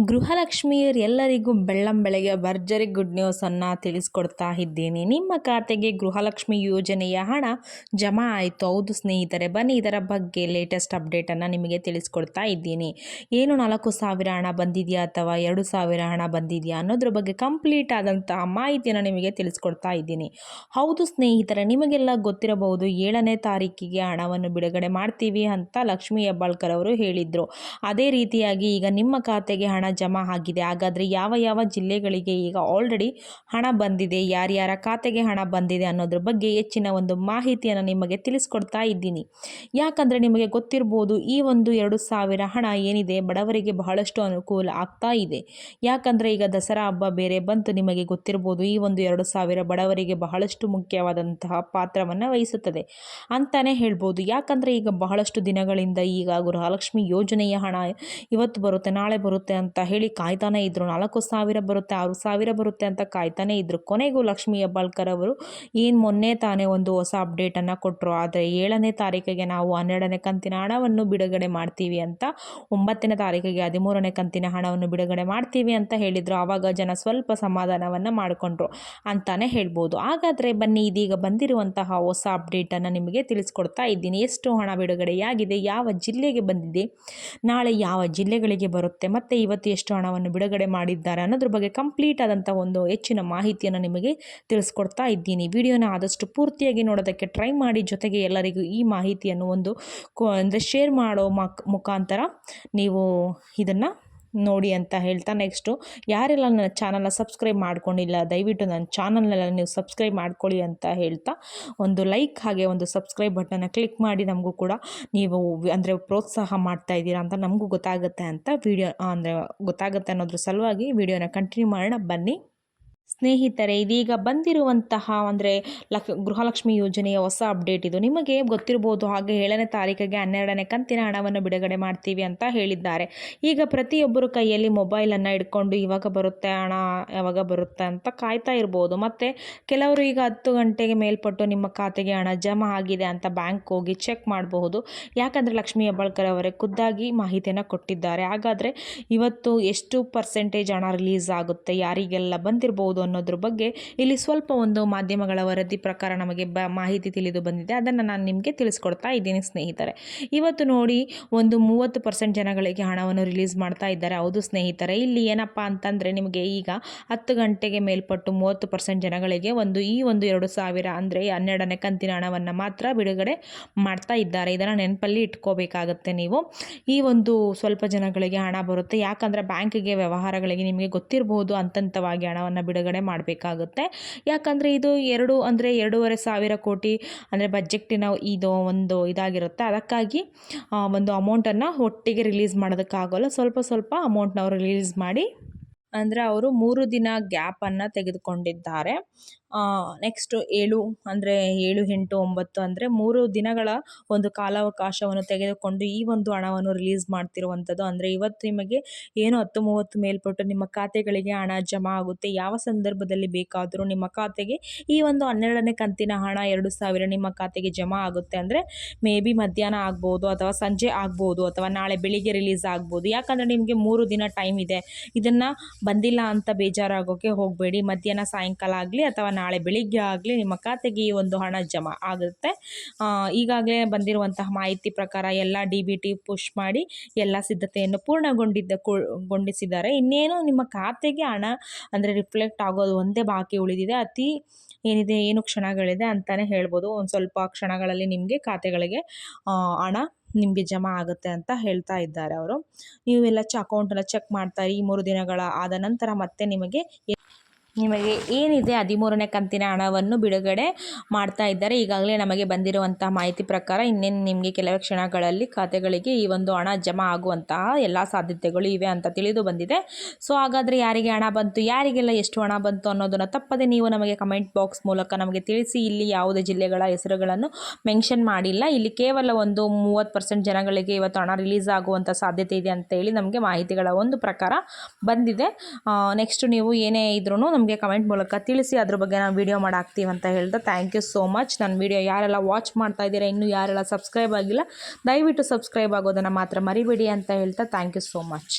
ಗೃಹಲಕ್ಷ್ಮಿಯರೆಲ್ಲರಿಗೂ ಬೆಳ್ಳಂಬೆಳಗ್ಗೆ ಭರ್ಜರಿ ಗುಡ್ ನ್ಯೂಸನ್ನು ತಿಳಿಸ್ಕೊಡ್ತಾ ಇದ್ದೀನಿ. ನಿಮ್ಮ ಖಾತೆಗೆ ಗೃಹಲಕ್ಷ್ಮಿ ಯೋಜನೆಯ ಹಣ ಜಮಾ ಆಯಿತು. ಹೌದು ಸ್ನೇಹಿತರೆ, ಬನ್ನಿ ಇದರ ಬಗ್ಗೆ ಲೇಟೆಸ್ಟ್ ಅಪ್ಡೇಟನ್ನು ನಿಮಗೆ ತಿಳಿಸ್ಕೊಡ್ತಾ ಇದ್ದೀನಿ. ಏನು 4,000 ಹಣ ಬಂದಿದೆಯಾ ಅಥವಾ 2,000 ಹಣ ಬಂದಿದೆಯಾ ಅನ್ನೋದ್ರ ಬಗ್ಗೆ ಕಂಪ್ಲೀಟ್ ಆದಂತಹ ಮಾಹಿತಿಯನ್ನು ನಿಮಗೆ ತಿಳಿಸ್ಕೊಡ್ತಾ ಇದ್ದೀನಿ. ಹೌದು ಸ್ನೇಹಿತರೆ, ನಿಮಗೆಲ್ಲ ಗೊತ್ತಿರಬಹುದು 7ನೇ ತಾರೀಕಿಗೆ ಹಣವನ್ನು ಬಿಡುಗಡೆ ಮಾಡ್ತೀವಿ ಅಂತ ಲಕ್ಷ್ಮೀ ಹೆಬ್ಬಾಳ್ಕರ್ ಅವರು ಹೇಳಿದರು. ಅದೇ ರೀತಿಯಾಗಿ ಈಗ ನಿಮ್ಮ ಖಾತೆಗೆ ಹಣ ಜಮಾ ಆಗಿದೆ. ಹಾಗಾದರೆ ಯಾವ ಯಾವ ಜಿಲ್ಲೆಗಳಿಗೆ ಈಗ ಆಲ್ರೆಡಿ ಹಣ ಬಂದಿದೆ, ಯಾರ್ಯಾರ ಖಾತೆಗೆ ಹಣ ಬಂದಿದೆ ಅನ್ನೋದ್ರ ಬಗ್ಗೆ ಹೆಚ್ಚಿನ ಒಂದು ಮಾಹಿತಿಯನ್ನು ನಿಮಗೆ ತಿಳಿಸ್ಕೊಡ್ತಾ ಇದ್ದೀನಿ. ಯಾಕಂದರೆ ನಿಮಗೆ ಗೊತ್ತಿರ್ಬೋದು, ಈ ಒಂದು 2,000 ಹಣ ಏನಿದೆ ಬಡವರಿಗೆ ಬಹಳಷ್ಟು ಅನುಕೂಲ ಆಗ್ತಾ ಇದೆ. ಯಾಕಂದರೆ ಈಗ ದಸರಾ ಹಬ್ಬ ಬೇರೆ ಬಂತು, ನಿಮಗೆ ಗೊತ್ತಿರ್ಬೋದು ಈ ಒಂದು 2,000 ಬಡವರಿಗೆ ಬಹಳಷ್ಟು ಮುಖ್ಯವಾದಂತಹ ಪಾತ್ರವನ್ನು ವಹಿಸುತ್ತದೆ ಅಂತಲೇ ಹೇಳ್ಬೋದು. ಯಾಕಂದರೆ ಈಗ ಬಹಳಷ್ಟು ದಿನಗಳಿಂದ ಈಗ ಗೃಹಲಕ್ಷ್ಮಿ ಯೋಜನೆಯ ಹಣ ಇವತ್ತು ಬರುತ್ತೆ, ನಾಳೆ ಬರುತ್ತೆ ಅಂತ ಹೇಳಿ ಕಾಯ್ತಾನೆ ಇದ್ರು. 4,000 ಬರುತ್ತೆ, 6,000 ಬರುತ್ತೆ ಅಂತ ಕಾಯ್ತಾನೆ ಇದ್ರು. ಕೊನೆಗೂ ಲಕ್ಷ್ಮೀ ಹೆಬ್ಬಾಳ್ಕರ್ ಅವರು ಮೊನ್ನೆ ತಾನೇ ಒಂದು ಹೊಸ ಅಪ್ಡೇಟನ್ನು ಕೊಟ್ಟರು. ಆದರೆ 7ನೇ ತಾರೀಕಿಗೆ ನಾವು 12ನೇ ಕಂತಿನ ಹಣವನ್ನು ಬಿಡುಗಡೆ ಮಾಡ್ತೀವಿ ಅಂತ, 9ನೇ ತಾರೀಕಿಗೆ 13ನೇ ಕಂತಿನ ಹಣವನ್ನು ಬಿಡುಗಡೆ ಮಾಡ್ತೀವಿ ಅಂತ ಹೇಳಿದರು. ಆವಾಗ ಜನ ಸ್ವಲ್ಪ ಸಮಾಧಾನವನ್ನು ಮಾಡಿಕೊಂಡ್ರು ಅಂತಾನೆ ಹೇಳ್ಬೋದು. ಹಾಗಾದರೆ ಬನ್ನಿ ಇದೀಗ ಬಂದಿರುವಂತಹ ಹೊಸ ಅಪ್ಡೇಟನ್ನು ನಿಮಗೆ ತಿಳಿಸ್ಕೊಡ್ತಾ ಇದ್ದೀನಿ. ಎಷ್ಟು ಹಣ ಬಿಡುಗಡೆಯಾಗಿದೆ, ಯಾವ ಜಿಲ್ಲೆಗೆ ಬಂದಿದೆ, ನಾಳೆ ಯಾವ ಜಿಲ್ಲೆಗಳಿಗೆ ಬರುತ್ತೆ, ಮತ್ತು ಇವತ್ತು ಎಷ್ಟು ಹಣವನ್ನು ಬಿಡುಗಡೆ ಮಾಡಿದ್ದಾರೆ ಅನ್ನೋದ್ರ ಬಗ್ಗೆ ಕಂಪ್ಲೀಟ್ ಆದಂಥ ಒಂದು ಹೆಚ್ಚಿನ ಮಾಹಿತಿಯನ್ನು ನಿಮಗೆ ತಿಳಿಸ್ಕೊಡ್ತಾ ಇದ್ದೀನಿ. ವಿಡಿಯೋನ ಆದಷ್ಟು ಪೂರ್ತಿಯಾಗಿ ನೋಡೋದಕ್ಕೆ ಟ್ರೈ ಮಾಡಿ. ಜೊತೆಗೆ ಎಲ್ಲರಿಗೂ ಈ ಮಾಹಿತಿಯನ್ನು ಒಂದು ಅಂದರೆ ಶೇರ್ ಮಾಡೋ ಮುಖಾಂತರ ನೀವು ಇದನ್ನು ನೋಡಿ ಅಂತ ಹೇಳ್ತಾ, ನೆಕ್ಸ್ಟು ಯಾರೆಲ್ಲ ನನ್ನ ಚಾನಲ್ನ ಸಬ್ಸ್ಕ್ರೈಬ್ ಮಾಡ್ಕೊಂಡಿಲ್ಲ ದಯವಿಟ್ಟು ನನ್ನ ಚಾನಲ್ನೆಲ್ಲ ನೀವು ಸಬ್ಸ್ಕ್ರೈಬ್ ಮಾಡ್ಕೊಳ್ಳಿ ಅಂತ ಹೇಳ್ತಾ, ಒಂದು ಲೈಕ್ ಹಾಗೆ ಒಂದು ಸಬ್ಸ್ಕ್ರೈಬ್ ಬಟನ್ನ ಕ್ಲಿಕ್ ಮಾಡಿ ನಮಗೂ ಕೂಡ ನೀವು ಅಂದರೆ ಪ್ರೋತ್ಸಾಹ ಮಾಡ್ತಾ ಇದ್ದೀರಾ ಅಂತ ನಮಗೂ ಗೊತ್ತಾಗುತ್ತೆ ಅಂತ ಗೊತ್ತಾಗುತ್ತೆ ಅನ್ನೋದ್ರ ಸಲುವಾಗಿ ವಿಡಿಯೋನ ಕಂಟಿನ್ಯೂ ಮಾಡೋಣ ಬನ್ನಿ. ಸ್ನೇಹಿತರೆ, ಇದೀಗ ಬಂದಿರುವಂತಹ ಅಂದರೆ ಗೃಹಲಕ್ಷ್ಮಿ ಯೋಜನೆಯ ಹೊಸ ಅಪ್ಡೇಟ್ ಇದು. ನಿಮಗೆ ಗೊತ್ತಿರ್ಬೋದು, ಹಾಗೆ 7ನೇ ತಾರೀಕಿಗೆ 12ನೇ ಕಂತಿನ ಹಣವನ್ನು ಬಿಡುಗಡೆ ಮಾಡ್ತೀವಿ ಅಂತ ಹೇಳಿದ್ದಾರೆ. ಈಗ ಪ್ರತಿಯೊಬ್ಬರು ಕೈಯಲ್ಲಿ ಮೊಬೈಲನ್ನು ಇಟ್ಕೊಂಡು ಇವಾಗ ಬರುತ್ತೆ ಹಣ, ಯಾವಾಗ ಬರುತ್ತೆ ಅಂತ ಕಾಯ್ತಾ ಇರ್ಬೋದು. ಮತ್ತು ಕೆಲವರು ಈಗ 10 ಗಂಟೆಗೆ ಮೇಲ್ಪಟ್ಟು ನಿಮ್ಮ ಖಾತೆಗೆ ಹಣ ಜಮಾ ಆಗಿದೆ ಅಂತ ಬ್ಯಾಂಕ್ ಹೋಗಿ ಚೆಕ್ ಮಾಡಬಹುದು. ಯಾಕಂದರೆ ಲಕ್ಷ್ಮೀ ಹೆಬ್ಬಾಳ್ಕರ್ ಅವರೇ ಖುದ್ದಾಗಿ ಮಾಹಿತಿಯನ್ನು ಕೊಟ್ಟಿದ್ದಾರೆ. ಹಾಗಾದರೆ ಇವತ್ತು ಎಷ್ಟು ಪರ್ಸೆಂಟೇಜ್ ಹಣ ರಿಲೀಸ್ ಆಗುತ್ತೆ, ಯಾರಿಗೆಲ್ಲ ಬಂದಿರ್ಬೋದು ಅನ್ನೋದ್ರ ಬಗ್ಗೆ ಇಲ್ಲಿ ಸ್ವಲ್ಪ ಒಂದು ಮಾಧ್ಯಮಗಳ ವರದಿ ಪ್ರಕಾರ ನಮಗೆ ಮಾಹಿತಿ ತಿಳಿದು ಬಂದಿದೆ. ಅದನ್ನು ನಾನು ನಿಮಗೆ ತಿಳಿಸ್ಕೊಡ್ತಾ ಇದ್ದೀನಿ ಸ್ನೇಹಿತರೆ. ಇವತ್ತು ನೋಡಿ ಒಂದು 30% ಜನಗಳಿಗೆ ಹಣವನ್ನು ರಿಲೀಸ್ ಮಾಡ್ತಾ ಇದ್ದಾರೆ. ಹೌದು ಸ್ನೇಹಿತರೆ, ಇಲ್ಲಿ ಏನಪ್ಪ ಅಂತಂದರೆ ನಿಮಗೆ ಈಗ 10 ಗಂಟೆಗೆ ಮೇಲ್ಪಟ್ಟು 30% ಜನಗಳಿಗೆ ಈ ಒಂದು 2,000 ಅಂದರೆ 12ನೇ ಕಂತಿನ ಹಣವನ್ನು ಮಾತ್ರ ಬಿಡುಗಡೆ ಮಾಡ್ತಾ ಇದ್ದಾರೆ. ಇದನ್ನು ನೆನಪಲ್ಲಿ ಇಟ್ಕೋಬೇಕಾಗತ್ತೆ ನೀವು. ಈ ಒಂದು ಸ್ವಲ್ಪ ಜನಗಳಿಗೆ ಹಣ ಬರುತ್ತೆ. ಯಾಕಂದರೆ ಬ್ಯಾಂಕಿಗೆ ವ್ಯವಹಾರಗಳಿಗೆ ನಿಮಗೆ ಗೊತ್ತಿರಬಹುದು ಹಂತವಾಗಿ ಹಣವನ್ನು ಬಿಡುಗಡೆ ಮಾಡಬೇಕಾಗುತ್ತೆ. ಯಾಕಂದರೆ ಇದು 2,500 ಕೋಟಿ ಅಂದರೆ ಬಜೆಟ್ಟಿನ ಇದು ಒಂದು ಇದಾಗಿರುತ್ತೆ. ಅದಕ್ಕಾಗಿ ಒಂದು ಅಮೌಂಟನ್ನು ಒಟ್ಟಿಗೆ ರಿಲೀಸ್ ಮಾಡೋದಕ್ಕಾಗಲ್ಲ, ಸ್ವಲ್ಪ ಅಮೌಂಟ್ನವರು ರಿಲೀಸ್ ಮಾಡಿ, ಅಂದರೆ ಅವರು 3 ದಿನ ಗ್ಯಾಪನ್ನು ತೆಗೆದುಕೊಂಡಿದ್ದಾರೆ. ನೆಕ್ಸ್ಟು 7, 8, 9 ಅಂದರೆ 3 ದಿನಗಳ ಒಂದು ಕಾಲಾವಕಾಶವನ್ನು ತೆಗೆದುಕೊಂಡು ಈ ಒಂದು ಹಣವನ್ನು ರಿಲೀಸ್ ಮಾಡ್ತಿರುವಂಥದ್ದು. ಅಂದರೆ ಇವತ್ತು ನಿಮಗೆ 10:30 ಮೇಲ್ಪಟ್ಟು ನಿಮ್ಮ ಖಾತೆಗಳಿಗೆ ಹಣ ಜಮಾ ಆಗುತ್ತೆ. ಯಾವ ಸಂದರ್ಭದಲ್ಲಿ ಬೇಕಾದರೂ ನಿಮ್ಮ ಖಾತೆಗೆ ಈ ಒಂದು 12ನೇ ಕಂತಿನ ಹಣ 2,000 ನಿಮ್ಮ ಖಾತೆಗೆ ಜಮಾ ಆಗುತ್ತೆ. ಅಂದರೆ ಮೇ ಬಿ ಮಧ್ಯಾಹ್ನ ಆಗ್ಬೋದು, ಅಥವಾ ಸಂಜೆ ಆಗ್ಬೋದು, ಅಥವಾ ನಾಳೆ ಬೆಳಿಗ್ಗೆ ರಿಲೀಸ್ ಆಗ್ಬೋದು. ಯಾಕಂದರೆ ನಿಮಗೆ 3 ದಿನ ಟೈಮ್ ಇದೆ. ಇದನ್ನು ಬಂದಿಲ್ಲ ಅಂತ ಬೇಜಾರಾಗೋಕ್ಕೆ ಹೋಗಬೇಡಿ. ಮಧ್ಯಾಹ್ನ ಸಾಯಂಕಾಲ ಆಗಲಿ ಅಥವಾ ನಾಳೆ ಬೆಳಿಗ್ಗೆ ಆಗಲಿ ನಿಮ್ಮ ಖಾತೆಗೆ ಈ ಒಂದು ಹಣ ಜಮಾ ಆಗುತ್ತೆ. ಈಗಾಗಲೇ ಬಂದಿರುವಂತಹ ಮಾಹಿತಿ ಪ್ರಕಾರ ಎಲ್ಲ DBT ಪುಷ್ ಮಾಡಿ ಎಲ್ಲ ಸಿದ್ಧತೆಯನ್ನು ಪೂರ್ಣಗೊಂಡಿಸಿದ್ದಾರೆ. ಇನ್ನೇನು ನಿಮ್ಮ ಖಾತೆಗೆ ಹಣ ಅಂದರೆ ರಿಫ್ಲೆಕ್ಟ್ ಆಗೋದು ಒಂದೇ ಬಾಕಿ ಉಳಿದಿದೆ. ಏನು ಕ್ಷಣಗಳಿದೆ ಅಂತಲೇ ಹೇಳ್ಬೋದು. ಒಂದು ಸ್ವಲ್ಪ ಕ್ಷಣಗಳಲ್ಲಿ ನಿಮಗೆ ಖಾತೆಗಳಿಗೆ ಹಣ ನಿಮಗೆ ಜಮಾ ಆಗುತ್ತೆ ಅಂತ ಹೇಳ್ತಾ ಇದ್ದಾರೆ ಅವರು. ನೀವೆಲ್ಲ ಅಕೌಂಟನ್ನು ಚೆಕ್ ಮಾಡ್ತಾರೆ. ಈ 3 ದಿನಗಳ ಆದ ನಂತರ ಮತ್ತೆ ನಿಮಗೆ ಏನಿದೆ 13ನೇ ಕಂತಿನ ಹಣವನ್ನು ಬಿಡುಗಡೆ ಮಾಡ್ತಾ ಇದ್ದಾರೆ. ಈಗಾಗಲೇ ನಮಗೆ ಬಂದಿರುವಂಥ ಮಾಹಿತಿ ಪ್ರಕಾರ ಇನ್ನೇನು ನಿಮಗೆ ಕೆಲವೇ ಕ್ಷಣಗಳಲ್ಲಿ ಖಾತೆಗಳಿಗೆ ಈ ಒಂದು ಹಣ ಜಮಾ ಆಗುವಂತಹ ಎಲ್ಲ ಸಾಧ್ಯತೆಗಳು ಇವೆ ಅಂತ ತಿಳಿದು ಬಂದಿದೆ. ಸೊ ಹಾಗಾದರೆ ಯಾರಿಗೆ ಹಣ ಬಂತು, ಯಾರಿಗೆಲ್ಲ ಎಷ್ಟು ಹಣ ಬಂತು ಅನ್ನೋದನ್ನು ತಪ್ಪದೆ ನೀವು ನಮಗೆ ಕಮೆಂಟ್ ಬಾಕ್ಸ್ ಮೂಲಕ ನಮಗೆ ತಿಳಿಸಿ. ಇಲ್ಲಿ ಯಾವುದೇ ಜಿಲ್ಲೆಗಳ ಹೆಸರುಗಳನ್ನು ಮೆನ್ಷನ್ ಮಾಡಿಲ್ಲ. ಇಲ್ಲಿ ಕೇವಲ ಒಂದು 30% ಜನಗಳಿಗೆ ಇವತ್ತು ಹಣ ರಿಲೀಸ್ ಆಗುವಂಥ ಸಾಧ್ಯತೆ ಇದೆ ಅಂತೇಳಿ ನಮಗೆ ಮಾಹಿತಿಗಳ ಒಂದು ಪ್ರಕಾರ ಬಂದಿದೆ. ನೆಕ್ಸ್ಟ್ ನೀವು ಏನೇ ಇದ್ರೂ ನಮಗೆ ಕಮೆಂಟ್ ಮೂಲಕ ತಿಳಿಸಿ, ಅದ್ರ ಬಗ್ಗೆ ನಾವು ವಿಡಿಯೋ ಮಾಡಾಕ್ತೀವಿ ಅಂತ ಹೇಳ್ತಾ ಥ್ಯಾಂಕ್ ಯು ಸೋ ಮಚ್. ನನ್ನ ವಿಡಿಯೋ ಯಾರೆಲ್ಲ ವಾಚ್ ಮಾಡ್ತಾ ಇದ್ದೀರಾ, ಇನ್ನೂ ಯಾರೆಲ್ಲ ಸಬ್ಸ್ಕ್ರೈಬ್ ಆಗಿಲ್ಲ ದಯವಿಟ್ಟು ಸಬ್ಸ್ಕ್ರೈಬ್ ಆಗೋದನ್ನು ಮಾತ್ರ ಮರಿಬೇಡಿ ಅಂತ ಹೇಳ್ತಾ ಥ್ಯಾಂಕ್ ಯು ಸೋ ಮಚ್.